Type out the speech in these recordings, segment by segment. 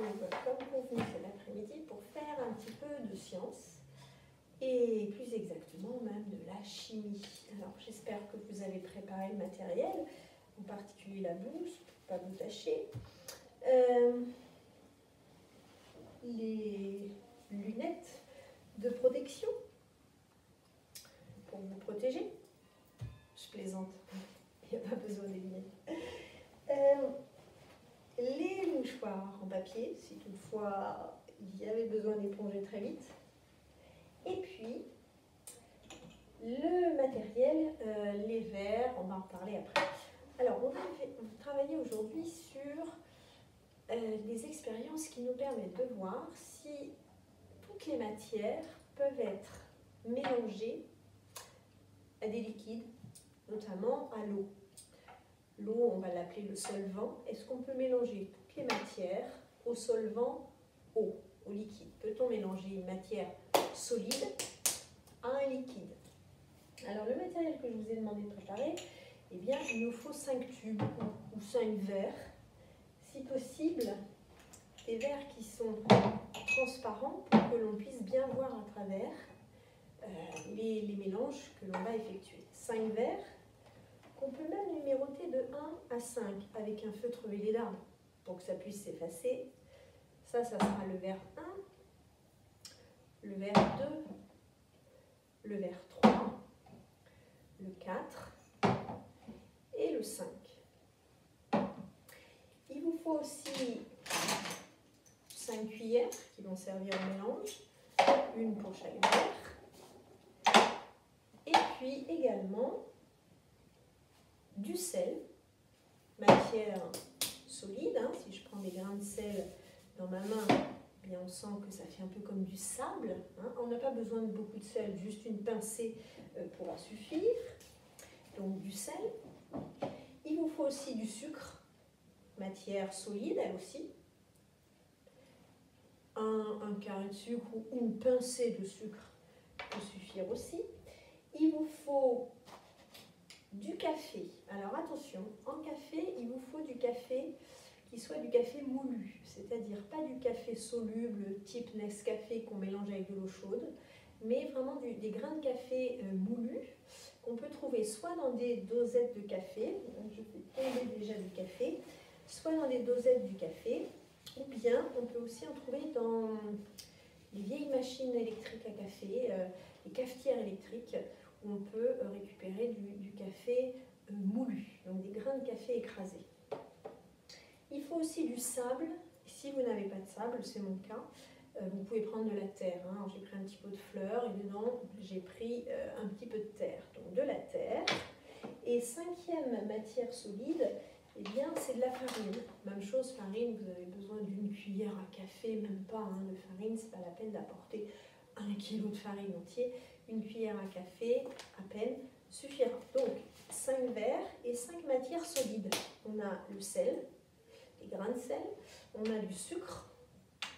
retrouve comme convenu cet après-midi pour faire un petit peu de science et plus exactement même de la chimie. Alors j'espère que vous avez préparé le matériel, en particulier la blouse pour ne pas vous tâcher, les lunettes de protection pour vous protéger. Je plaisante, il n'y a pas besoin des lunettes. Les mouchoirs en papier, si toutefois il y avait besoin d'éponger très vite. Et puis, le matériel, les verres, on va en reparler après. Alors, on va travailler aujourd'hui sur des expériences qui nous permettent de voir si toutes les matières peuvent être mélangées à des liquides, notamment à l'eau. L'eau, on va l'appeler le solvant. Est-ce qu'on peut mélanger toutes les matières au solvant eau, au liquide? Peut-on mélanger une matière solide à un liquide? Alors, le matériel que je vous ai demandé de préparer, eh bien, il nous faut 5 tubes ou 5 verres. Si possible, des verres qui sont transparents pour que l'on puisse bien voir à travers les mélanges que l'on va effectuer. 5 verres qu'on peut même numéroter de 1 à 5 avec un feutre Velleda pour que ça puisse s'effacer. Ça sera le verre 1, le verre 2, le verre 3, le 4 et le 5. Il vous faut aussi 5 cuillères qui vont servir au mélange, une pour chaque verre. Et puis également du sel, matière solide. Si je prends des grains de sel dans ma main, eh bien on sent que ça fait un peu comme du sable. On n'a pas besoin de beaucoup de sel, juste une pincée pourra suffire. Donc du sel. Il vous faut aussi du sucre, matière solide elle aussi. Un carré de sucre ou une pincée de sucre peut suffire aussi. Il vous faut du café. Alors attention, en café, il vous faut du café qui soit du café moulu, c'est-à-dire pas du café soluble type Nescafé qu'on mélange avec de l'eau chaude, mais vraiment des grains de café moulus qu'on peut trouver soit dans des dosettes de café, je fais tomber déjà du café, soit dans des dosettes du café, ou bien on peut aussi en trouver dans les vieilles machines électriques à café, les cafetières électriques, où on peut récupérer du café moulu, donc des grains de café écrasés. Il faut aussi du sable. Si vous n'avez pas de sable, c'est mon cas, vous pouvez prendre de la terre. J'ai pris un petit pot de fleurs et dedans j'ai pris un petit peu de terre. Donc de la terre. Et 5e matière solide, eh bien c'est de la farine. Même chose, farine, vous avez besoin d'une cuillère à café, même pas de farine, c'est pas la peine d'apporter 1 kg de farine entier. Une cuillère à café, à peine, suffira. Donc 5 verres et 5 matières solides. On a le sel, les grains de sel, on a du sucre,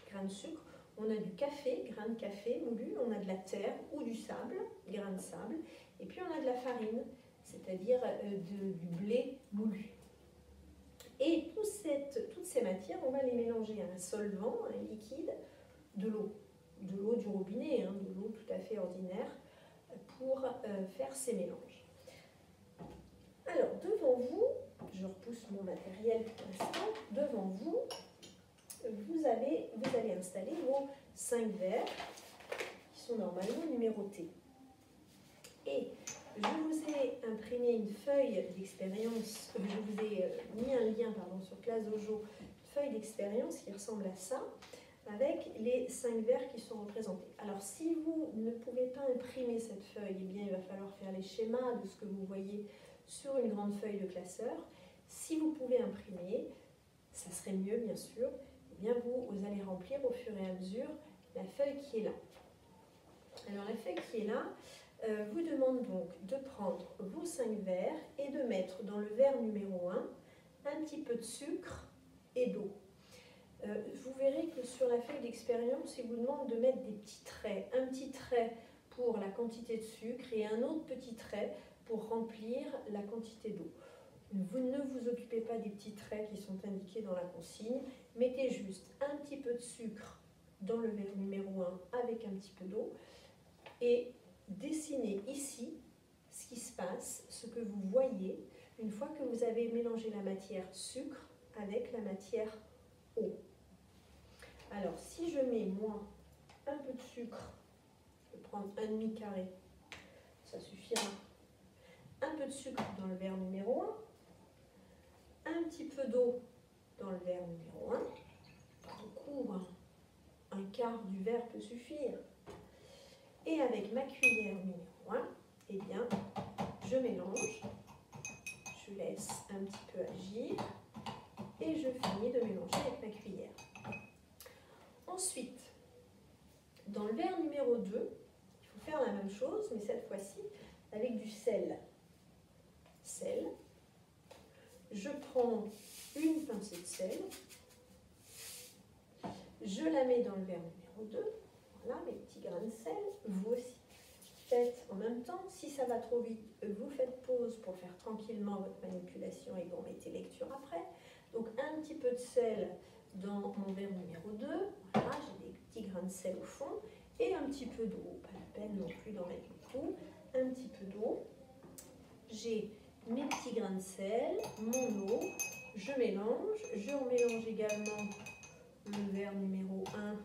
grains de sucre, on a du café, grains de café moulu, on a de la terre ou du sable, grains de sable, et puis on a de la farine, c'est-à-dire du blé moulu. Et toutes ces matières, on va les mélanger à un solvant, un liquide, de l'eau du robinet, de l'eau tout à fait ordinaire, pour faire ces mélanges. Alors, devant vous, je repousse mon matériel pour l'instant, devant vous, vous allez installer vos 5 verres qui sont normalement numérotés. Et je vous ai imprimé une feuille d'expérience, je vous ai mis un lien sur Classe Dojo, une feuille d'expérience qui ressemble à ça, avec les 5 verres qui sont représentés. Alors, si vous ne pouvez pas imprimer cette feuille, eh bien, il va falloir faire les schémas de ce que vous voyez sur une grande feuille de classeur. Si vous pouvez imprimer, ça serait mieux, bien sûr, eh bien, vous allez remplir au fur et à mesure la feuille qui est là. Alors, la feuille qui est là vous demande donc de prendre vos 5 verres et de mettre dans le verre numéro 1 un petit peu de sucre et d'eau. Vous verrez que sur la feuille d'expérience, il vous demande de mettre des petits traits. Un petit trait pour la quantité de sucre et un autre petit trait pour remplir la quantité d'eau. Vous ne vous occupez pas des petits traits qui sont indiqués dans la consigne. Mettez juste un petit peu de sucre dans le verre numéro 1 avec un petit peu d'eau et dessinez ici ce qui se passe, ce que vous voyez une fois que vous avez mélangé la matière sucre avec la matière eau. Alors, si je mets, moi, un peu de sucre, je vais prendre un demi-carré, ça suffira. Un peu de sucre dans le verre numéro 1, un petit peu d'eau dans le verre numéro 1, pas beaucoup, hein. Un quart du verre peut suffire. Et avec ma cuillère numéro 1, eh bien, je mélange, je laisse un petit peu agir et je finis de mélanger avec ma cuillère. Ensuite, dans le verre numéro 2, il faut faire la même chose, mais cette fois-ci avec du sel. Sel. Je prends une pincée de sel, je la mets dans le verre numéro 2, voilà mes petits grains de sel, vous aussi. Faites en même temps, si ça va trop vite, vous faites pause pour faire tranquillement votre manipulation et vous mettez lecture après. Donc un petit peu de sel dans mon verre numéro 2, voilà, j'ai des petits grains de sel au fond, et un petit peu d'eau, pas la peine non plus d'en mettre beaucoup, un petit peu d'eau. J'ai mes petits grains de sel, mon eau, je mélange, je mélange également le verre numéro 1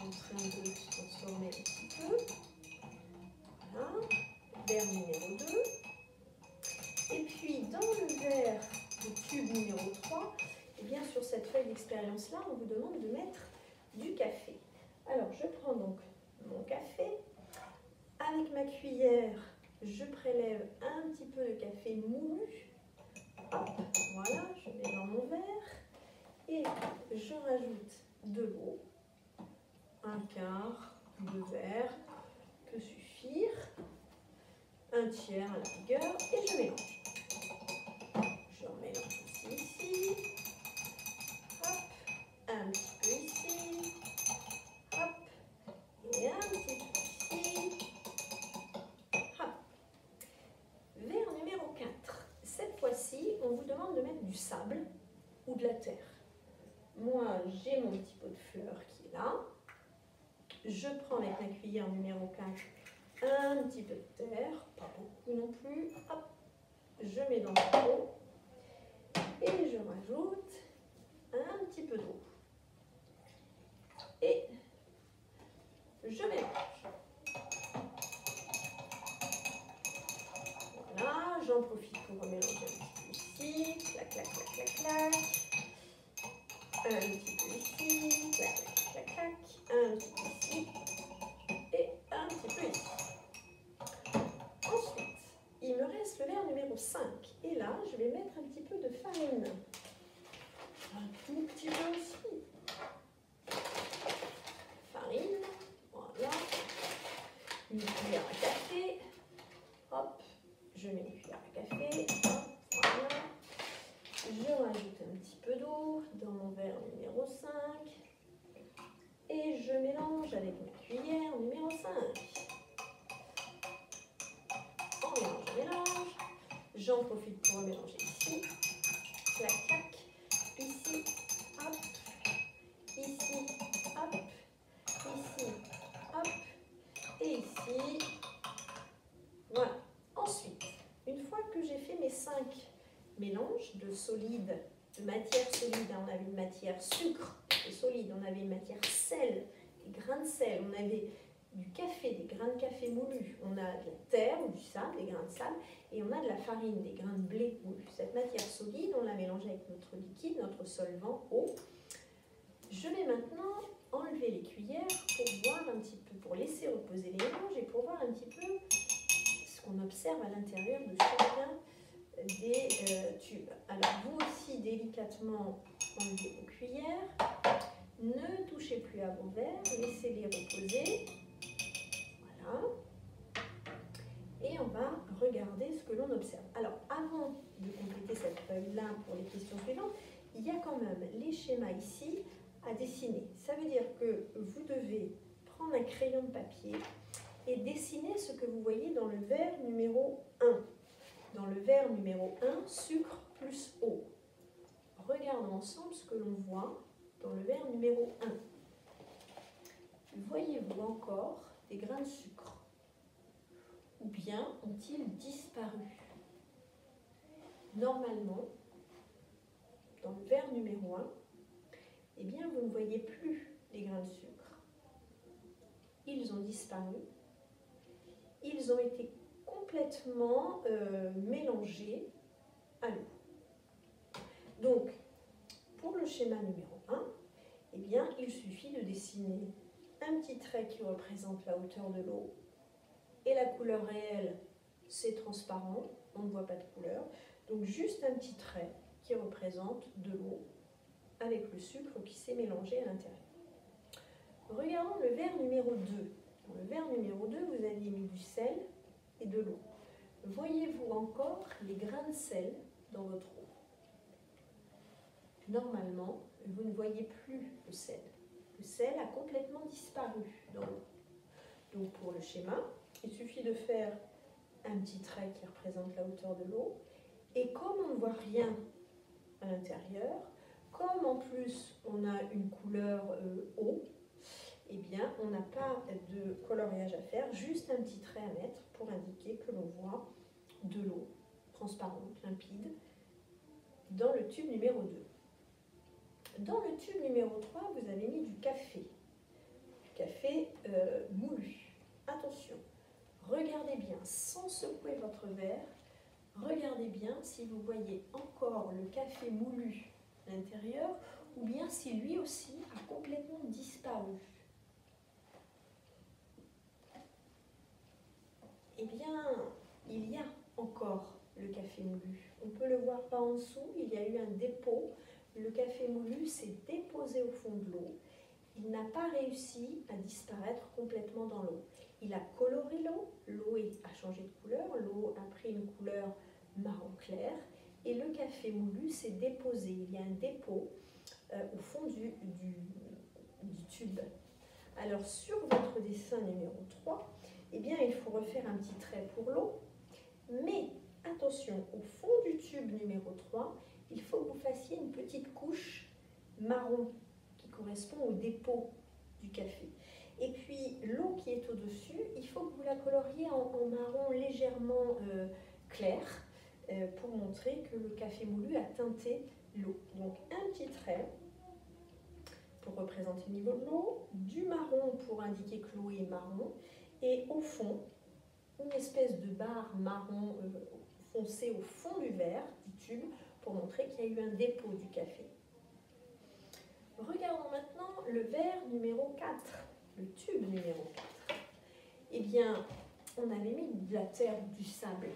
en train de se transformer un petit peu. Voilà, verre numéro 2. Et puis dans le verre de tube numéro 3, et bien sur cette feuille d'expérience-là, on vous demande de mettre du café. Alors je prends donc mon café. Avec ma cuillère, je prélève un petit peu de café moulu. Hop, voilà, je mets dans mon verre. Et je rajoute de l'eau. Un quart de verre peut suffire, un tiers à la rigueur, et je mélange. Je remélange aussi ici, hop, un petit peu ici, hop, et un petit peu ici, hop. Verre numéro 4. Cette fois-ci, on vous demande de mettre du sable ou de la terre. Moi, j'ai mon petit pot de fleurs qui est là. Je prends avec ma cuillère numéro 4 un petit peu de terre, pas beaucoup non plus. Hop, je mets dans le pot et je rajoute un petit peu d'eau. Et je mélange. Voilà, j'en profite pour remélanger un petit peu ici. Clac, clac, clac, clac, clac. Un petit peu ici. Clac, clac, clac, clac. Un petit peu ici. Et un petit peu ici. Ensuite, il me reste le verre numéro 5. Et là, je vais mettre un petit peu de farine. Un tout petit peu aussi. Farine. Voilà. Une cuillère à café. Hop. Je mets une cuillère à café. Hop. Voilà. Je rajoute un petit peu d'eau dans mon verre numéro 5. Et je mélange avec ma cuillère numéro 5. On mélange. J'en profite pour mélanger ici. Clac, clac. Ici. Hop. Ici. Hop. Ici. Hop. Et ici. Voilà. Ensuite, une fois que j'ai fait mes 5 mélanges de solides, de matière solide, on avait une matière sucre, c'est solide, on avait une matière sel, des grains de sel, on avait du café, des grains de café moulus, on a de la terre ou du sable, des grains de sable, et on a de la farine, des grains de blé moulus. Cette matière solide, on la mélange avec notre liquide, notre solvant, eau. Je vais maintenant enlever les cuillères pour voir un petit peu, pour laisser reposer les mélanges et pour voir un petit peu ce qu'on observe à l'intérieur de chacun des tubes. Alors vous aussi délicatement enlevez vos cuillères, ne touchez plus à vos verres, laissez-les reposer. Voilà. Et on va regarder ce que l'on observe. Alors avant de compléter cette feuille-là pour les questions suivantes, il y a quand même les schémas ici à dessiner. Ça veut dire que vous devez prendre un crayon de papier et dessinez ce que vous voyez dans le verre numéro 1. Dans le verre numéro 1, sucre plus eau. Regardons ensemble ce que l'on voit dans le verre numéro 1. Voyez-vous encore des grains de sucre? Ou bien ont-ils disparu? Normalement, dans le verre numéro 1, eh bien, vous ne voyez plus les grains de sucre. Ils ont disparu. Ils ont été complètement mélangés à l'eau. Donc, pour le schéma numéro 1, eh bien, il suffit de dessiner un petit trait qui représente la hauteur de l'eau. Et la couleur réelle, c'est transparent, on ne voit pas de couleur. Donc, juste un petit trait qui représente de l'eau avec le sucre qui s'est mélangé à l'intérieur. Regardons le verre numéro 2. Dans le verre numéro 2, vous aviez mis du sel et de l'eau. Voyez-vous encore les grains de sel dans votre eau? Normalement, vous ne voyez plus le sel. Le sel a complètement disparu dans l'eau. Donc pour le schéma, il suffit de faire un petit trait qui représente la hauteur de l'eau. Et comme on ne voit rien à l'intérieur, comme en plus on a une couleur eau, eh bien on n'a pas de coloriage à faire, juste un petit trait à mettre pour indiquer que l'on voit de l'eau transparente, limpide, dans le tube numéro 2. Dans le tube numéro 3, vous avez mis du café moulu. Attention, regardez bien, sans secouer votre verre, regardez bien si vous voyez encore le café moulu à l'intérieur ou bien si lui aussi a complètement disparu. Eh bien, il y a encore le café moulu. On peut le voir par en dessous, il y a eu un dépôt. Le café moulu s'est déposé au fond de l'eau. Il n'a pas réussi à disparaître complètement dans l'eau. Il a coloré l'eau, l'eau a changé de couleur, l'eau a pris une couleur marron clair et le café moulu s'est déposé. Il y a un dépôt au fond du tube. Alors sur votre dessin numéro 3, eh bien, il faut refaire un petit trait pour l'eau, mais attention, au fond du tube numéro 3, il faut que vous fassiez une petite couche marron qui correspond au dépôt du café. Et puis l'eau qui est au-dessus, il faut que vous la coloriez en marron légèrement clair pour montrer que le café moulu a teinté l'eau. Donc un petit trait pour représenter le niveau de l'eau, du marron pour indiquer que l'eau est marron, et au fond, une espèce de barre marron foncé au fond du verre, du tube, pour montrer qu'il y a eu un dépôt du café. Regardons maintenant le verre numéro 4, le tube numéro 4. Eh bien, on avait mis de la terre ou du sable.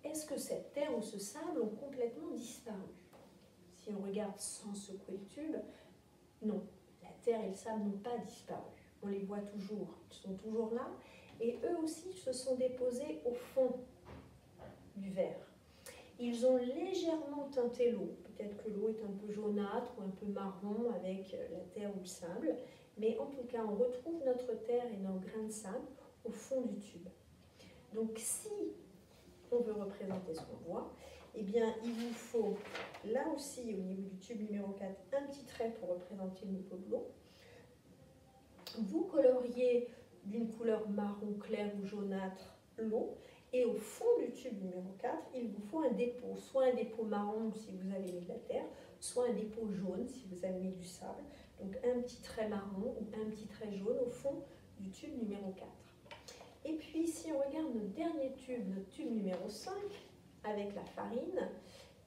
Est-ce que cette terre ou ce sable ont complètement disparu? Si on regarde sans secouer le tube, non, la terre et le sable n'ont pas disparu. On les voit toujours, ils sont toujours là. Et eux aussi se sont déposés au fond du verre. Ils ont légèrement teinté l'eau. Peut-être que l'eau est un peu jaunâtre ou un peu marron avec la terre ou le sable. Mais en tout cas, on retrouve notre terre et nos grains de sable au fond du tube. Donc si on veut représenter ce qu'on voit, eh bien, il vous faut, là aussi, au niveau du tube numéro 4, un petit trait pour représenter le niveau de l'eau. Vous coloriez d'une couleur marron clair ou jaunâtre l'eau. Et au fond du tube numéro 4, il vous faut un dépôt. Soit un dépôt marron si vous avez mis de la terre, soit un dépôt jaune si vous avez mis du sable. Donc un petit trait marron ou un petit trait jaune au fond du tube numéro 4. Et puis, si on regarde notre dernier tube, notre tube numéro 5, avec la farine,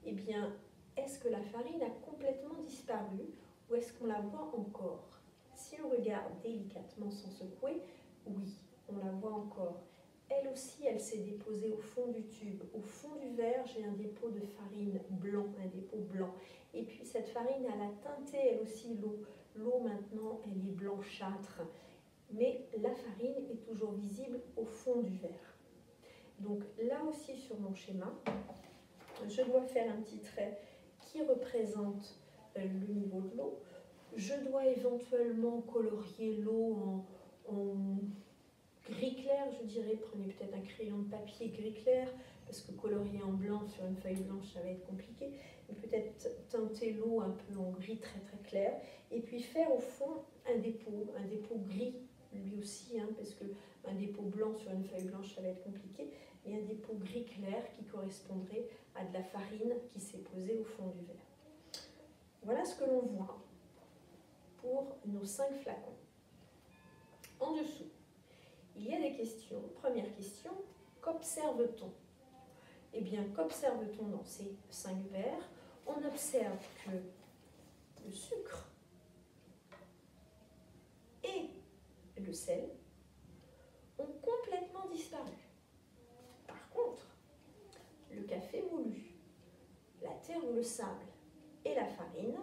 eh bien, est-ce que la farine a complètement disparu ou est-ce qu'on la voit encore? Si on regarde délicatement sans secouer, oui, on la voit encore. Elle aussi, elle s'est déposée au fond du tube. Au fond du verre, j'ai un dépôt de farine blanc, un dépôt blanc. Et puis, cette farine, elle a teinté, elle aussi, l'eau. L'eau, maintenant, elle est blanchâtre. Mais la farine est toujours visible au fond du verre. Donc là aussi sur mon schéma, je dois faire un petit trait qui représente le niveau de l'eau. Je dois éventuellement colorier l'eau en gris clair, je dirais. Prenez peut-être un crayon de papier gris clair, parce que colorier en blanc sur une feuille blanche, ça va être compliqué. Mais peut-être teinter l'eau un peu en gris très très clair. Et puis faire au fond un dépôt gris, lui aussi, hein, parce qu'un dépôt blanc sur une feuille blanche, ça va être compliqué. Et un dépôt gris clair qui correspondrait à de la farine qui s'est posée au fond du verre. Voilà ce que l'on voit pour nos 5 flacons. En dessous, il y a des questions. Première question, qu'observe-t-on? Eh bien, qu'observe-t-on dans ces 5 verres? On observe que le sucre et le sel ont complètement disparu. Par contre, le café moulu, la terre ou le sable et la farine,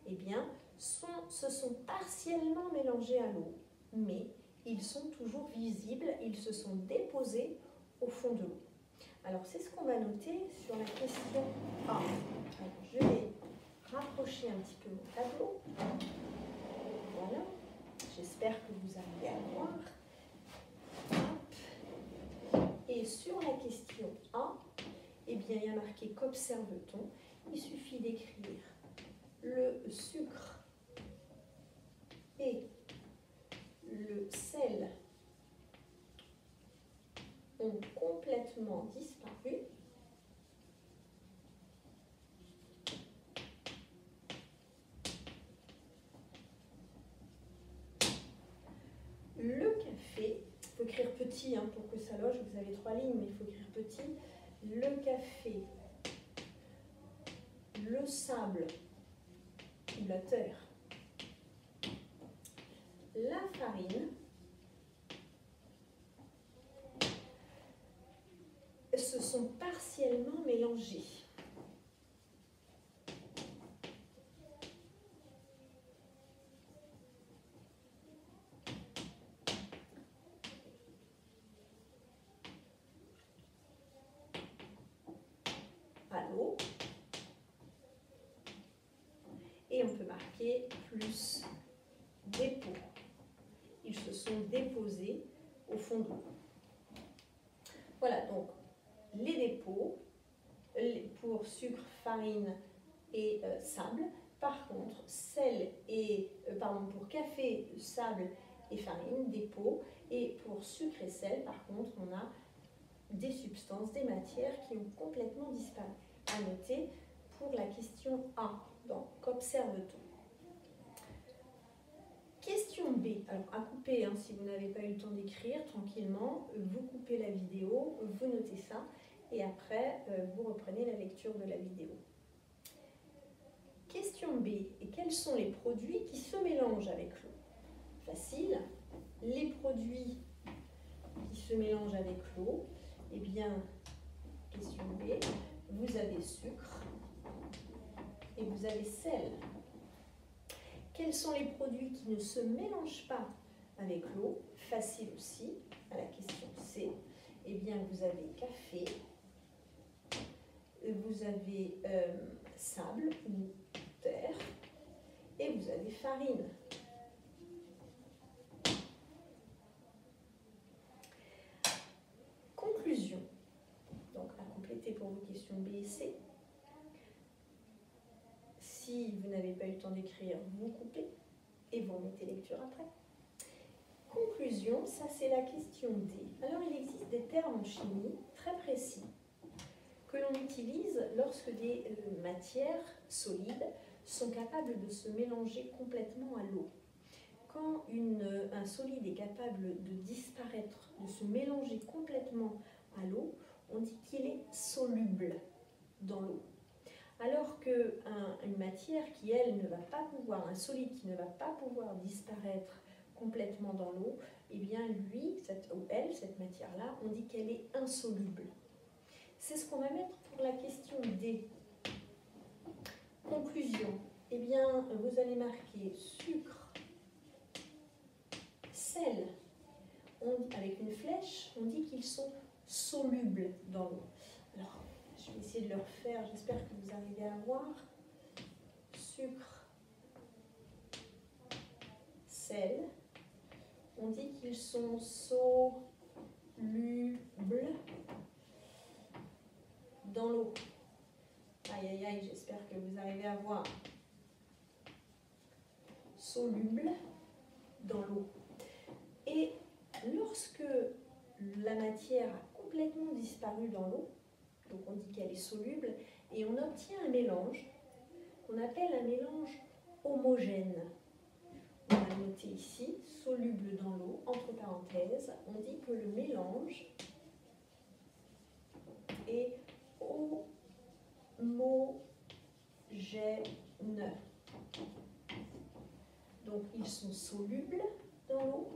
eh bien, se sont partiellement mélangés à l'eau, mais ils sont toujours visibles, ils se sont déposés au fond de l'eau. Alors, c'est ce qu'on va noter sur la question A. Alors, je vais rapprocher un petit peu mon tableau. Voilà. J'espère que vous arrivez à voir. Hop. Et sur la question A, eh bien, il y a marqué qu'observe-t-on? Il suffit d'écrire le sucre et le sel ont complètement disparu. Le café, il faut écrire petit hein, pour que ça loge, vous avez 3 lignes, mais il faut écrire petit. Le café, le sable ou la terre, la farine, se sont partiellement mélangés. À l'eau. Et on peut marquer plus dépôt. Ils se sont déposés au fond de l'eau. Voilà, donc les dépôts pour sucre, farine et sable. Par contre, pour café, sable et farine, dépôt. Et pour sucre et sel, par contre, on a des substances, des matières qui ont complètement disparu. À noter pour la question A. Donc, qu'observe-t-on? Question B. Alors, à couper, hein, si vous n'avez pas eu le temps d'écrire, tranquillement, vous coupez la vidéo, vous notez ça, et après, vous reprenez la lecture de la vidéo. Question B. Et quels sont les produits qui se mélangent avec l'eau? Facile. Les produits qui se mélangent avec l'eau, eh bien, question B, vous avez sucre et vous avez sel. Quels sont les produits qui ne se mélangent pas avec l'eau? Facile aussi, à la question C. Eh bien, vous avez café, vous avez sable ou terre, et vous avez farine. Conclusion. Donc, à compléter pour vos questions B et C. Si vous n'avez pas eu le temps d'écrire, vous coupez et vous remettez lecture après. Conclusion, ça c'est la question D. Alors il existe des termes en chimie très précis que l'on utilise lorsque des matières solides sont capables de se mélanger complètement à l'eau. Quand un solide est capable de disparaître, de se mélanger complètement à l'eau, on dit qu'il est soluble dans l'eau. Alors qu'une matière qui, elle, ne va pas pouvoir, un solide qui ne va pas pouvoir disparaître complètement dans l'eau, eh bien, lui, ou elle, cette matière-là, on dit qu'elle est insoluble. C'est ce qu'on va mettre pour la question D. Conclusion. Eh bien, vous allez marquer sucre, sel. Avec une flèche, on dit qu'ils sont solubles dans l'eau. Alors, je vais essayer de le refaire, j'espère que vous arrivez à voir. Sucre, sel. On dit qu'ils sont solubles. dans l'eau. Aïe, aïe, aïe, j'espère que vous arrivez à voir. Soluble dans l'eau. Et lorsque la matière a complètement disparu dans l'eau, donc on dit qu'elle est soluble, et on obtient un mélange qu'on appelle un mélange homogène. On va noter ici, soluble dans l'eau, entre parenthèses, on dit que le mélange est homogène. Donc ils sont solubles dans l'eau.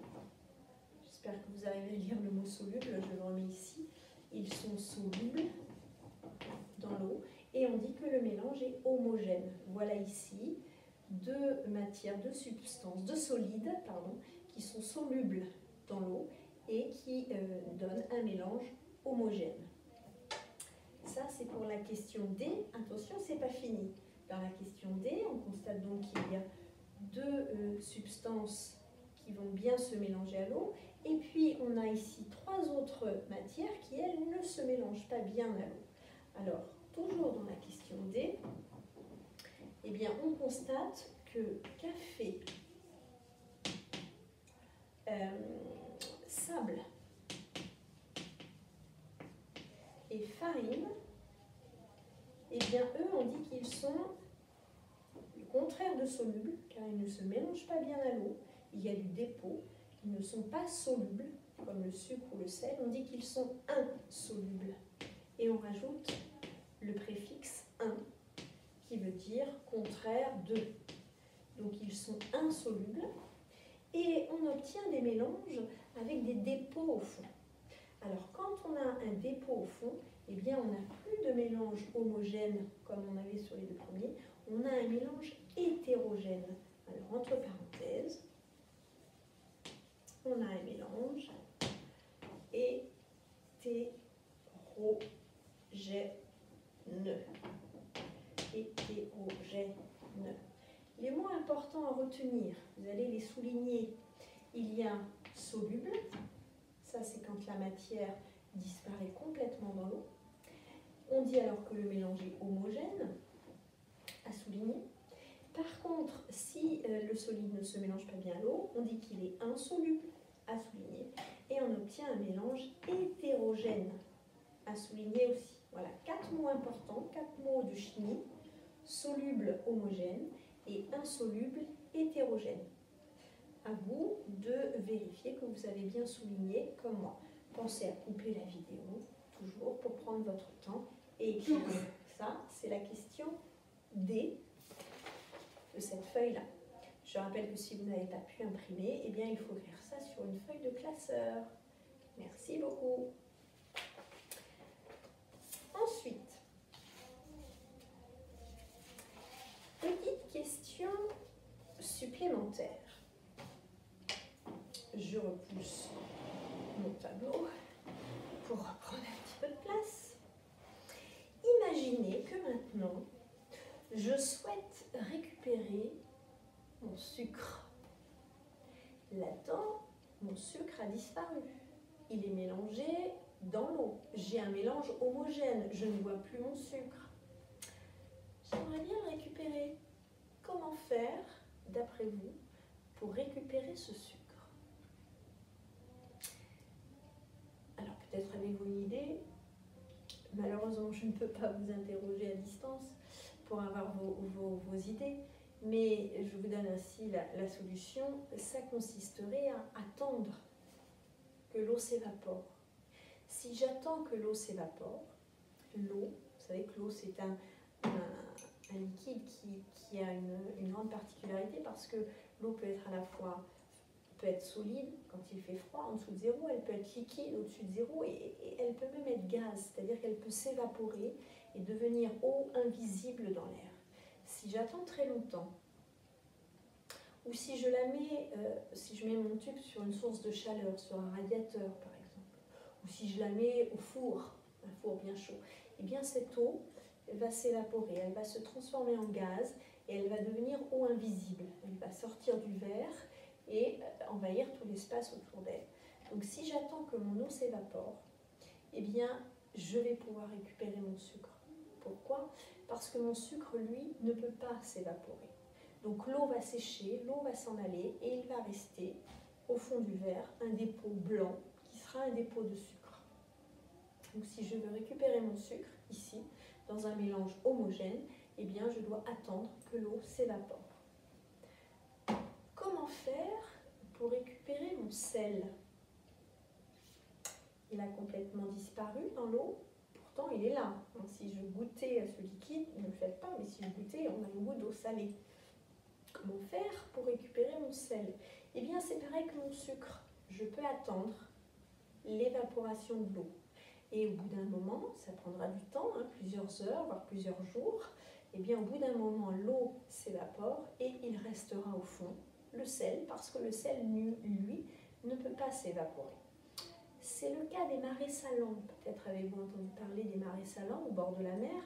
J'espère que vous arrivez à lire le mot soluble, je le remets ici. Ils sont solubles dans l'eau et on dit que le mélange est homogène. Voilà ici deux matières, deux substances, deux solides, pardon, qui sont solubles dans l'eau et qui donnent un mélange homogène. Ça, c'est pour la question D. Attention, c'est pas fini. Dans la question D, on constate donc qu'il y a deux substances qui vont bien se mélanger à l'eau. Et puis, on a ici trois autres matières qui, elles, ne se mélangent pas bien à l'eau. Alors, toujours dans la question D, eh bien, on constate que café, sable et farine, eh bien, eux, on dit qu'ils sont le contraire de solubles, car ils ne se mélangent pas bien à l'eau. Il y a du dépôt. Ils ne sont pas solubles, comme le sucre ou le sel. On dit qu'ils sont insolubles. Et on rajoute le préfixe in, qui veut dire contraire de. Donc ils sont insolubles. Et on obtient des mélanges avec des dépôts au fond. Alors quand on a un dépôt au fond, eh bien on n'a plus de mélange homogène comme on avait sur les deux premiers. On a un mélange hétérogène. Alors entre parenthèses, on a un mélange hétérogène. Hétérogène. Les mots importants à retenir, vous allez les souligner. Il y a soluble, ça c'est quand la matière disparaît complètement dans l'eau. On dit alors que le mélange est homogène, à souligner. Par contre, si le solide ne se mélange pas bien à l'eau, on dit qu'il est insoluble, à souligner. Et on obtient un mélange hétérogène, à souligner aussi. Voilà, 4 mots importants, 4 mots de chimie, soluble, homogène et insoluble, hétérogène. À vous de vérifier que vous avez bien souligné comme moi. Pensez à couper la vidéo, toujours, pour prendre votre temps et écrire. Ça, c'est la question D de cette feuille-là. Je rappelle que si vous n'avez pas pu imprimer, eh bien, il faut écrire ça sur une feuille de classeur. Merci beaucoup. Ensuite, petite question supplémentaire. Je repousse mon tableau pour reprendre un petit peu de place. Imaginez que maintenant, je souhaite récupérer mon sucre. Là-dedans, mon sucre a disparu. Il est mélangé dans l'eau. J'ai un mélange homogène. Je ne vois plus mon sucre. J'aimerais bien le récupérer. Comment faire, d'après vous, pour récupérer ce sucre? Alors, peut-être avez-vous une idée. Malheureusement, je ne peux pas vous interroger à distance pour avoir vos idées. Mais je vous donne ainsi la solution. Ça consisterait à attendre que l'eau s'évapore. Si j'attends que l'eau s'évapore, l'eau, vous savez que l'eau c'est un liquide qui a une grande particularité parce que l'eau peut être à la fois solide quand il fait froid en dessous de zéro, elle peut être liquide au-dessus de zéro et elle peut même être gaz, c'est-à-dire qu'elle peut s'évaporer et devenir eau invisible dans l'air. Si j'attends très longtemps, ou si je la mets, si je mets mon tube sur une source de chaleur, sur un radiateur par exemple, ou si je la mets au four, un four bien chaud, eh bien cette eau va s'évaporer, elle va se transformer en gaz et elle va devenir eau invisible. Elle va sortir du verre et envahir tout l'espace autour d'elle. Donc si j'attends que mon eau s'évapore, eh bien je vais pouvoir récupérer mon sucre. Pourquoi? Parce que mon sucre, lui, ne peut pas s'évaporer. Donc l'eau va sécher, l'eau va s'en aller et il va rester au fond du verre un dépôt blanc qui sera un dépôt de sucre. Donc si je veux récupérer mon sucre ici, dans un mélange homogène, eh bien je dois attendre que l'eau s'évapore. Comment faire pour récupérer mon sel? Il a complètement disparu dans l'eau, pourtant il est là. Donc, si je goûtais à ce liquide, ne le faites pas, mais si je goûtais, on a un goût d'eau salée. Comment faire pour récupérer mon sel? Eh bien c'est pareil que mon sucre. Je peux attendre l'évaporation de l'eau. Et au bout d'un moment, ça prendra du temps, plusieurs heures, voire plusieurs jours, eh bien au bout d'un moment, l'eau s'évapore et il restera au fond le sel, parce que le sel, lui, ne peut pas s'évaporer. C'est le cas des marais salants. Peut-être avez-vous entendu parler des marais salants au bord de la mer.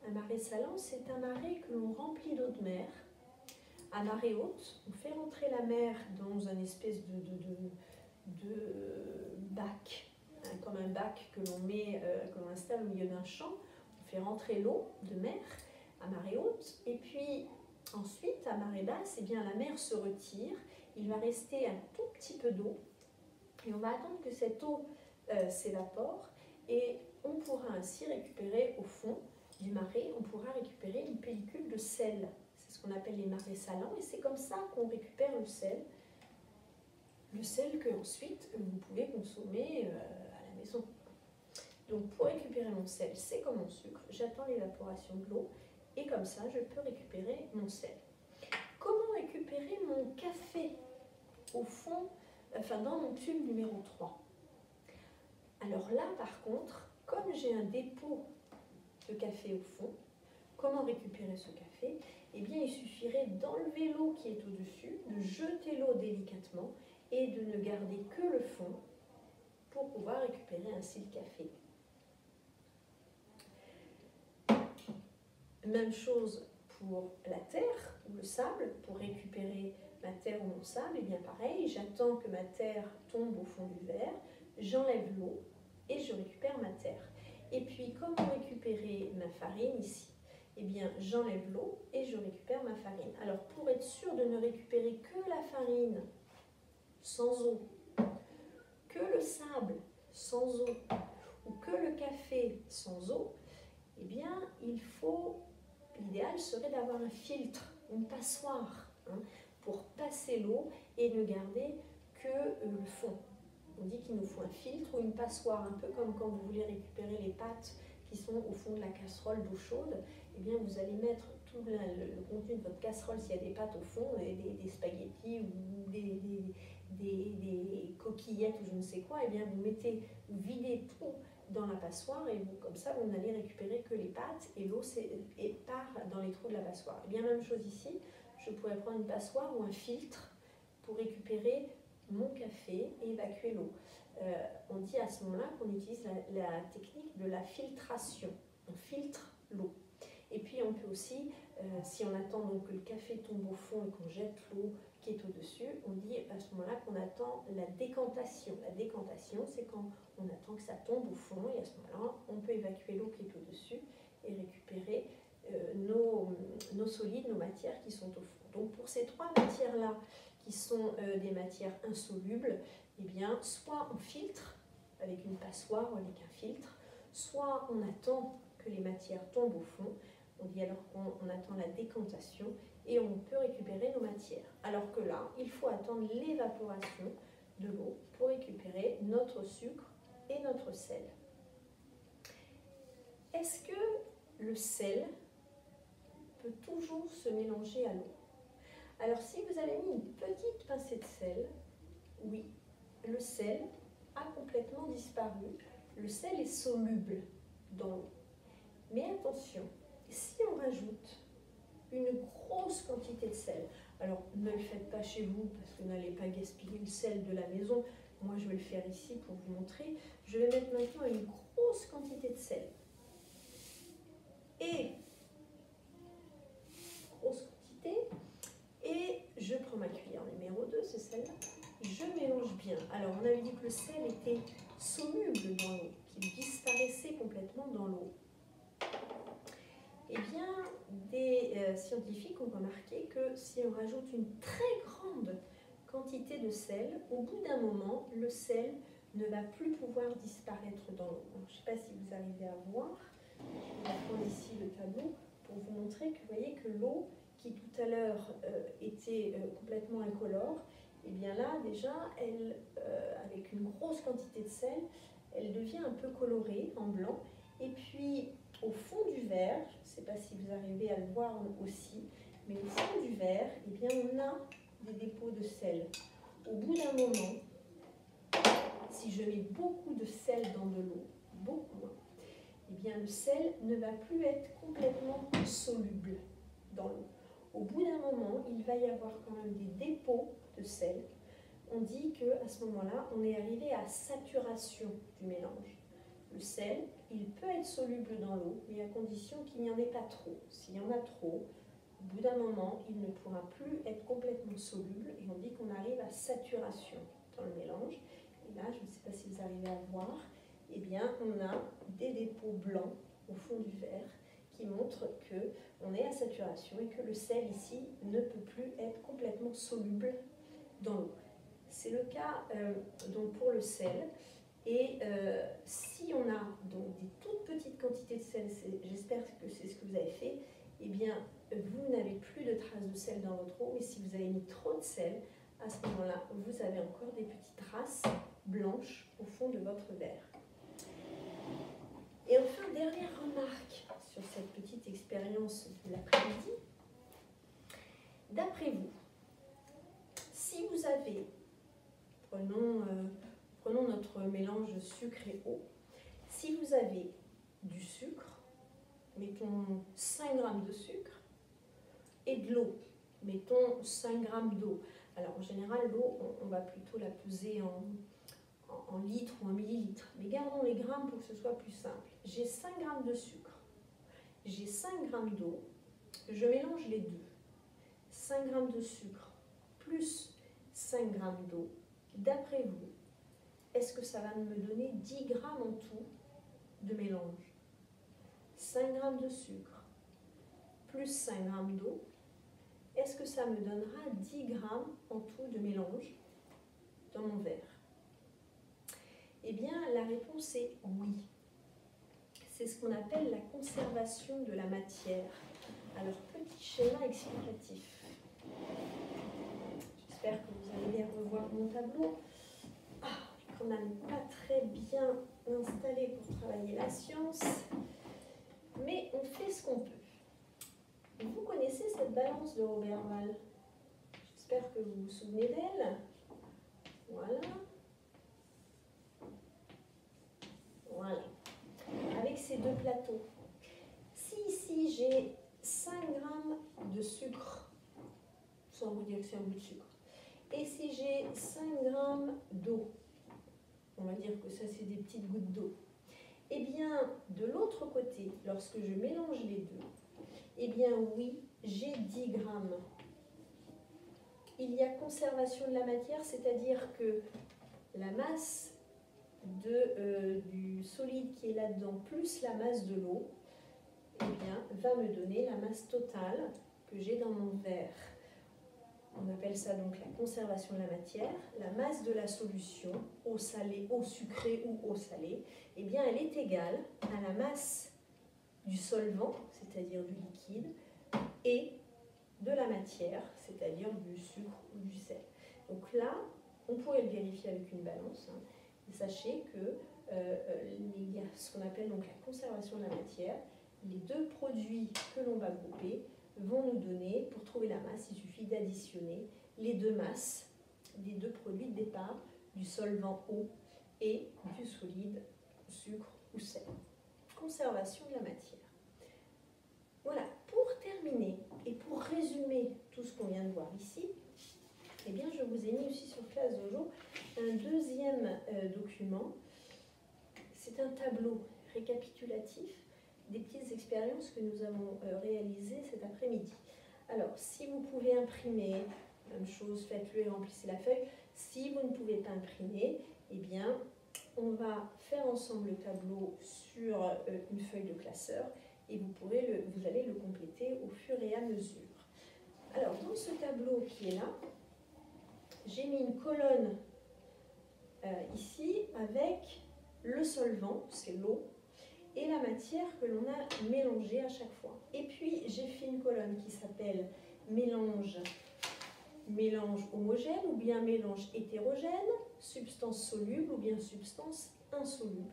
Un marais salant, c'est un marais que l'on remplit d'eau de mer. À marée haute, on fait rentrer la mer dans un espèce de bac, comme un bac que l'on installe au milieu d'un champ. On fait rentrer l'eau de mer à marée haute, et puis ensuite, à marée basse, eh bien, la mer se retire, il va rester un tout petit peu d'eau, et on va attendre que cette eau s'évapore, et on pourra ainsi récupérer au fond du marais, on pourra récupérer une pellicule de sel. C'est ce qu'on appelle les marais salants, et c'est comme ça qu'on récupère le sel que ensuite vous pouvez consommer à la maison. Donc pour récupérer mon sel, c'est comme mon sucre, j'attends l'évaporation de l'eau, et comme ça je peux récupérer mon sel. Comment récupérer mon café au fond, dans mon tube numéro 3? Alors là par contre, comme j'ai un dépôt de café au fond, comment récupérer ce café? Eh bien il suffirait d'enlever l'eau qui est au-dessus, de jeter l'eau délicatement et de ne garder que le fond pour pouvoir récupérer ainsi le café. Même chose pour la terre ou le sable. Pour récupérer ma terre ou mon sable, et bien pareil, j'attends que ma terre tombe au fond du verre, j'enlève l'eau et je récupère ma terre. Et puis, comment récupérer ma farine ici? Eh bien, j'enlève l'eau et je récupère ma farine. Alors, pour être sûr de ne récupérer que la farine sans eau, que le sable sans eau ou que le café sans eau, eh bien, l'idéal serait d'avoir un filtre, une passoire, pour passer l'eau et ne garder que le fond. On dit qu'il nous faut un filtre ou une passoire, un peu comme quand vous voulez récupérer les pâtes qui sont au fond de la casserole d'eau chaude. Eh bien, vous allez mettre tout le contenu de votre casserole, s'il y a des pâtes au fond, des spaghettis ou des coquillettes ou je ne sais quoi, eh bien, vous videz tout dans la passoire et comme ça, vous n'allez récupérer que les pâtes et l'eau part dans les trous de la passoire. Et bien, même chose ici, je pourrais prendre une passoire ou un filtre pour récupérer mon café et évacuer l'eau. On dit à ce moment-là qu'on utilise la technique de la filtration. On filtre l'eau. Et puis on peut aussi, si on attend donc que le café tombe au fond et qu'on jette l'eau qui est au-dessus, on dit à ce moment-là qu'on attend la décantation. La décantation, c'est quand on attend que ça tombe au fond et à ce moment-là, on peut évacuer l'eau qui est au-dessus et récupérer nos solides, nos matières qui sont au fond. Donc pour ces trois matières-là, qui sont des matières insolubles, eh bien, soit on filtre avec une passoire ou avec un filtre, soit on attend que les matières tombent au fond, on dit alors qu'on attend la décantation et on peut récupérer nos matières. Alors que là, il faut attendre l'évaporation de l'eau pour récupérer notre sucre et notre sel. Est-ce que le sel peut toujours se mélanger à l'eau? Alors si vous avez mis une petite pincée de sel, oui, le sel a complètement disparu. Le sel est soluble dans l'eau. Mais attention, si on rajoute une grosse quantité de sel, alors ne le faites pas chez vous parce que vous n'allez pas gaspiller le sel de la maison. Moi je vais le faire ici pour vous montrer. Je vais mettre maintenant une grosse quantité de sel. Et grosse quantité. Et je prends ma cuillère numéro 2, c'est celle-là. Je mélange bien. Alors on a vu eu dit que le sel était soluble dans l'eau, qu'il disparaissait complètement dans l'eau. Eh bien, des scientifiques ont remarqué que si on rajoute une très grande quantité de sel, au bout d'un moment, le sel ne va plus pouvoir disparaître dans l'eau. Je ne sais pas si vous arrivez à voir. Je vais prendre ici le tableau pour vous montrer que vous voyez que l'eau, qui tout à l'heure était complètement incolore, et bien là, déjà, elle, avec une grosse quantité de sel, elle devient un peu colorée en blanc. Et puis, au fond du verre, je ne sais pas si vous arrivez à le voir aussi, mais au fond du verre, eh bien, on a des dépôts de sel. Au bout d'un moment, si je mets beaucoup de sel dans de l'eau, beaucoup, eh bien, le sel ne va plus être complètement soluble dans l'eau. Au bout d'un moment, il va y avoir quand même des dépôts de sel. On dit qu'à ce moment-là, on est arrivé à saturation du mélange. Le sel, il peut être soluble dans l'eau, mais à condition qu'il n'y en ait pas trop. S'il y en a trop, au bout d'un moment, il ne pourra plus être complètement soluble et on dit qu'on arrive à saturation dans le mélange. Et là, je ne sais pas si vous arrivez à voir, eh bien, on a des dépôts blancs au fond du verre qui montrent qu'on est à saturation et que le sel ici ne peut plus être complètement soluble dans l'eau. C'est le cas donc pour le sel. Et si on a donc des toutes petites quantités de sel, j'espère que c'est ce que vous avez fait, eh bien vous n'avez plus de traces de sel dans votre eau. Et si vous avez mis trop de sel, à ce moment-là, vous avez encore des petites traces blanches au fond de votre verre. Et enfin, dernière remarque sur cette petite expérience de l'après-midi. D'après vous, si vous avez, prenons notre mélange sucre et eau, si vous avez du sucre, mettons 5 g de sucre, et de l'eau, mettons 5 g d'eau. Alors en général, l'eau, on va plutôt la peser en litres ou en millilitres, mais gardons les grammes pour que ce soit plus simple. J'ai 5 g de sucre, j'ai 5 g d'eau, je mélange les deux. 5 g de sucre plus 5 g d'eau, d'après vous, est-ce que ça va me donner 10 g en tout de mélange? 5 g de sucre plus 5 g d'eau, est-ce que ça me donnera 10 g en tout de mélange dans mon verre? Eh bien, la réponse est oui. C'est ce qu'on appelle la conservation de la matière. Alors, petit schéma explicatif. J'espère que vous allez bien revoir mon tableau. On n'a pas très bien installé pour travailler la science, mais on fait ce qu'on peut. Vous connaissez cette balance de Roberval? J'espère que vous vous souvenez d'elle. Voilà. Voilà. Avec ces deux plateaux. Si ici j'ai 5 g de sucre, sans vous dire que c'est un bout de sucre, et si j'ai 5 g d'eau, on va dire que ça c'est des petites gouttes d'eau, eh bien de l'autre côté, lorsque je mélange les deux, eh bien oui, j'ai 10 grammes. Il y a conservation de la matière, c'est-à-dire que la masse du solide qui est là-dedans plus la masse de l'eau, eh bien, va me donner la masse totale que j'ai dans mon verre. On appelle ça donc la conservation de la matière. La masse de la solution, eau salée, eau sucrée ou eau salée, eh bien, elle est égale à la masse du solvant, c'est-à-dire du liquide, et de la matière, c'est-à-dire du sucre ou du sel. Donc là, on pourrait le vérifier avec une balance. Et sachez que il y a ce qu'on appelle donc la conservation de la matière. Les deux produits que l'on va grouper vont nous donner, pour trouver la masse, il suffit d'additionner les deux masses des deux produits de départ, du solvant eau et du solide sucre ou sel. Conservation de la matière. Voilà, pour terminer et pour résumer tout ce qu'on vient de voir ici, eh bien, je vous ai mis aussi sur Classe Dojo un deuxième document. C'est un tableau récapitulatif des petites expériences que nous avons réalisées cet après-midi. Alors, si vous pouvez imprimer, même chose, faites-le et remplissez la feuille. Si vous ne pouvez pas imprimer, eh bien, on va faire ensemble le tableau sur une feuille de classeur et vous allez le compléter au fur et à mesure. Alors, dans ce tableau qui est là, j'ai mis une colonne ici avec le solvant, c'est l'eau, et la matière que l'on a mélangée à chaque fois. Et puis, j'ai fait une colonne qui s'appelle mélange homogène ou bien mélange hétérogène, substance soluble ou bien substance insoluble.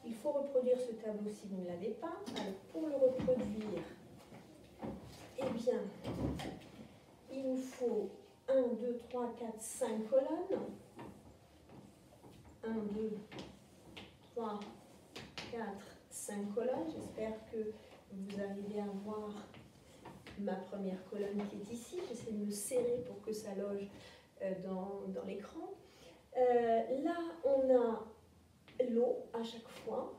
Il faut reproduire ce tableau si vous ne l'avez pas. Alors, pour le reproduire, eh bien, il nous faut 1, 2, 3, 4, 5 colonnes. 1, 2, 3, 4, 5 colonnes. J'espère que vous arrivez à voir ma première colonne qui est ici. J'essaie de me serrer pour que ça loge dans l'écran. Là, on a l'eau à chaque fois,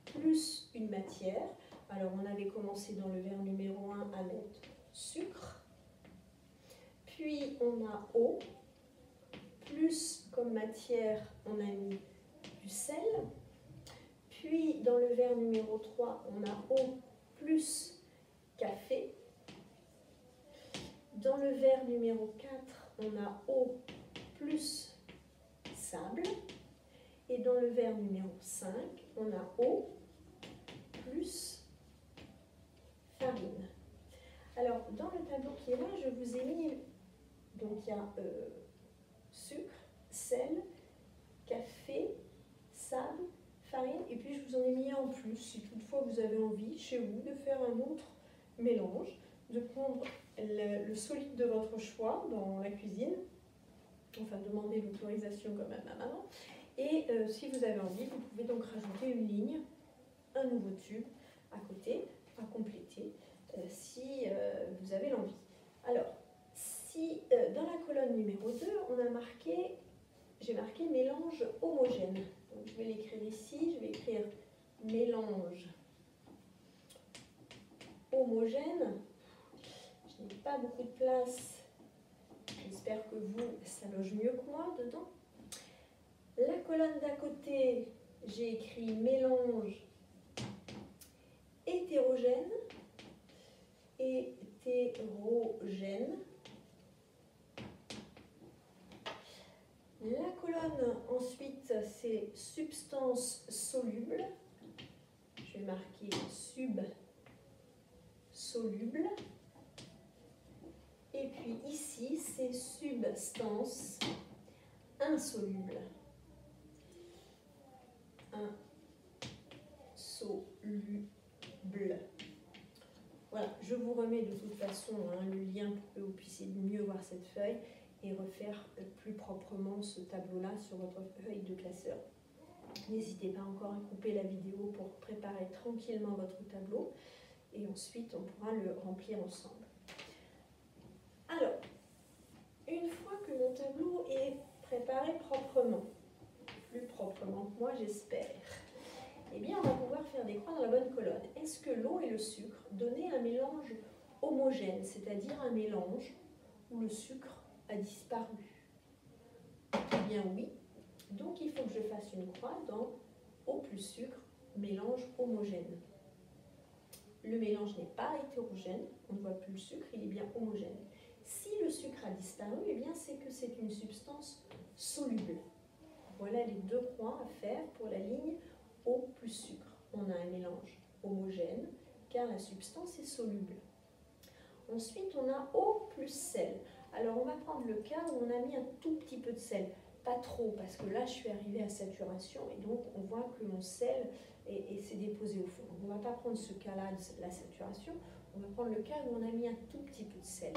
plus une matière. Alors, on avait commencé dans le verre numéro 1 à mettre sucre. Puis, on a eau. Plus, comme matière, on a mis du sel. Puis, dans le verre numéro 3, on a eau plus café. Dans le verre numéro 4, on a eau plus sable. Et dans le verre numéro 5, on a eau plus farine. Alors, dans le tableau qui est là, je vous ai mis, donc il y a sucre, sel, café, sable, farine, et puis je vous en ai mis un en plus, si toutefois vous avez envie, chez vous, de faire un autre mélange, de prendre le solide de votre choix dans la cuisine, enfin demander l'autorisation comme à ma maman, et si vous avez envie, vous pouvez donc rajouter une ligne, un nouveau tube à côté, à compléter, si vous avez l'envie. Alors, si dans la colonne numéro 2, j'ai marqué mélange homogène. Donc, je vais l'écrire ici, je vais écrire mélange homogène. Je n'ai pas beaucoup de place, j'espère que vous, ça loge mieux que moi dedans. La colonne d'à côté, j'ai écrit mélange hétérogène. Hétérogène. La colonne ensuite, c'est substance soluble. Je vais marquer soluble. Et puis ici, c'est substance insoluble. Insoluble. Voilà, je vous remets de toute façon le lien pour que vous puissiez mieux voir cette feuille et refaire plus proprement ce tableau-là sur votre feuille de classeur. N'hésitez pas encore à couper la vidéo pour préparer tranquillement votre tableau et ensuite on pourra le remplir ensemble. Alors, une fois que mon tableau est préparé proprement, plus proprement que moi j'espère, eh bien, on va pouvoir faire des croix dans la bonne colonne. Est-ce que l'eau et le sucre donnaient un mélange homogène, c'est-à-dire un mélange où le sucre a disparu? Eh bien oui. Donc, il faut que je fasse une croix dans eau plus sucre, mélange homogène. Le mélange n'est pas hétérogène, on ne voit plus le sucre, il est bien homogène. Si le sucre a disparu, eh bien, c'est que c'est une substance soluble. Voilà les deux croix à faire pour la ligne eau plus sucre. On a un mélange homogène car la substance est soluble. Ensuite, on a eau plus sel. Alors, on va prendre le cas où on a mis un tout petit peu de sel. Pas trop, parce que là, je suis arrivée à saturation et donc on voit que mon sel s'est déposé au fond. Donc, on ne va pas prendre ce cas-là de la saturation, on va prendre le cas où on a mis un tout petit peu de sel.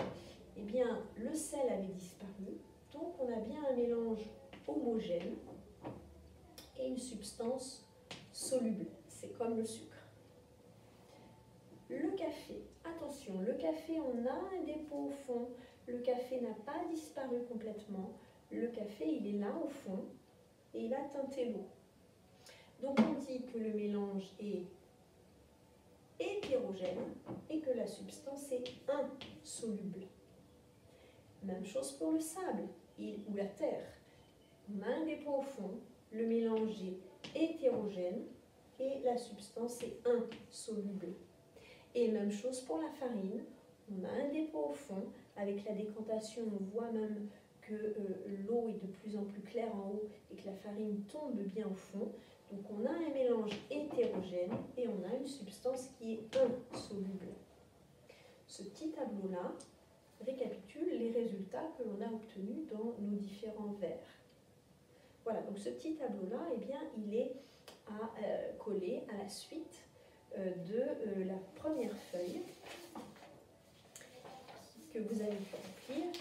Eh bien, le sel avait disparu, donc on a bien un mélange homogène et une substance soluble, c'est comme le sucre. Le café, attention, le café, on a un dépôt au fond, le café n'a pas disparu complètement, le café, il est là au fond et il a teinté l'eau. Donc on dit que le mélange est hétérogène et que la substance est insoluble. Même chose pour le sable ou la terre. On a un dépôt au fond, le mélange est hétérogène et la substance est insoluble. Et même chose pour la farine, on a un dépôt au fond, avec la décantation, on voit même que l'eau est de plus en plus claire en haut et que la farine tombe bien au fond. Donc on a un mélange hétérogène et on a une substance qui est insoluble. Ce petit tableau-là récapitule les résultats que l'on a obtenus dans nos différents verres. Voilà, donc ce petit tableau-là, eh bien, il est à coller à la suite de la première feuille que vous allez remplir,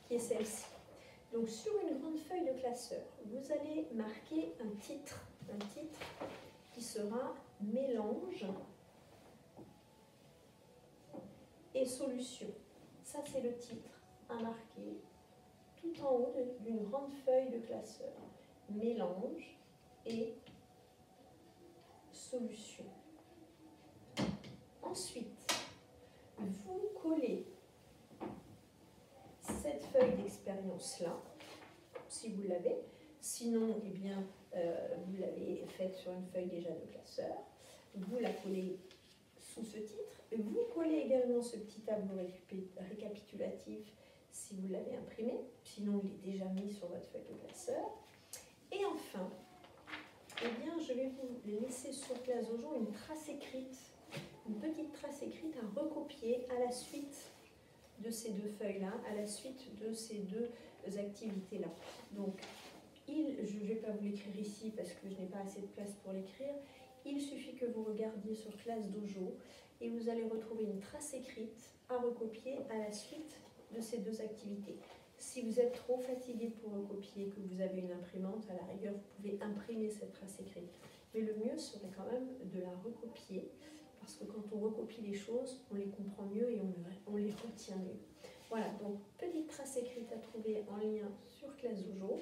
qui est celle-ci. Donc sur une grande feuille de classeur, vous allez marquer un titre qui sera mélange et solution. Ça c'est le titre à marquer tout en haut d'une grande feuille de classeur. Mélange et solution. Ensuite, vous collez cette feuille d'expérience-là, si vous l'avez. Sinon, eh bien, vous l'avez faite sur une feuille déjà de classeur. Vous la collez sous ce titre. Vous collez également ce petit tableau récapitulatif si vous l'avez imprimé. Sinon, il est déjà mis sur votre feuille de classeur. Et enfin, eh bien, je vais vous laisser sur place au jour une trace écrite, une petite trace écrite à recopier à la suite de ces deux feuilles-là, à la suite de ces deux activités-là. Donc, je ne vais pas vous l'écrire ici parce que je n'ai pas assez de place pour l'écrire. Il suffit que vous regardiez sur Classe Dojo et vous allez retrouver une trace écrite à recopier à la suite de ces deux activités. Si vous êtes trop fatigué pour recopier, que vous avez une imprimante, à la rigueur, vous pouvez imprimer cette trace écrite. Mais le mieux serait quand même de la recopier, parce que quand on recopie les choses, on les comprend mieux et on les retient mieux. Voilà, donc petite trace écrite à trouver en lien sur Classe Dojo.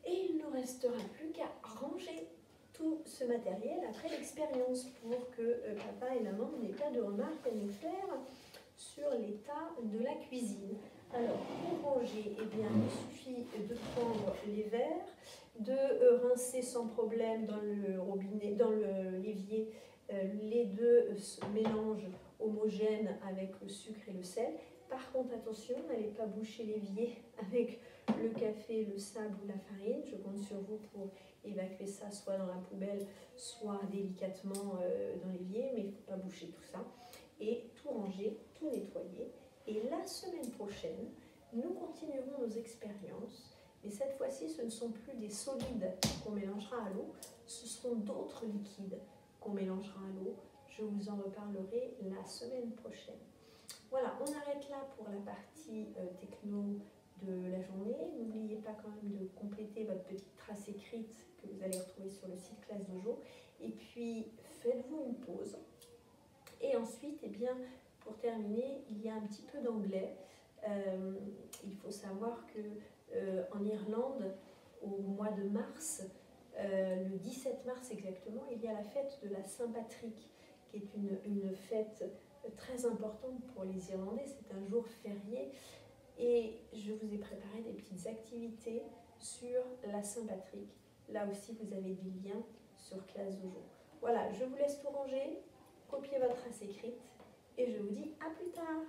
Et il ne restera plus qu'à ranger tout ce matériel après l'expérience pour que papa et maman n'aient pas de remarques à nous faire sur l'état de la cuisine. Alors, pour ranger, eh bien, il suffit de prendre les verres, de rincer sans problème dans le robinet, dans l'évier, les deux mélanges homogènes avec le sucre et le sel. Par contre, attention, n'allez pas boucher l'évier avec le café, le sable ou la farine. Je compte sur vous pour évacuer ça soit dans la poubelle, soit délicatement dans l'évier, mais il ne faut pas boucher tout ça. Et tout ranger, tout nettoyer. Et la semaine prochaine, nous continuerons nos expériences. Mais cette fois-ci, ce ne sont plus des solides qu'on mélangera à l'eau, ce seront d'autres liquides qu'on mélangera à l'eau. Je vous en reparlerai la semaine prochaine. Voilà, on arrête là pour la partie techno de la journée. N'oubliez pas quand même de compléter votre petite trace écrite que vous allez retrouver sur le site Classe Dojo. Et puis, faites-vous une pause. Et ensuite, eh bien, pour terminer, il y a un petit peu d'anglais. Il faut savoir qu'en Irlande, au mois de mars, le 17 mars exactement, il y a la fête de la Saint-Patrick, qui est une fête très importante pour les Irlandais. C'est un jour férié. Et je vous ai préparé des petites activités sur la Saint-Patrick. Là aussi, vous avez des liens sur Classe Dojo. Voilà, je vous laisse tout ranger, copier votre trace écrite et je vous dis à plus tard.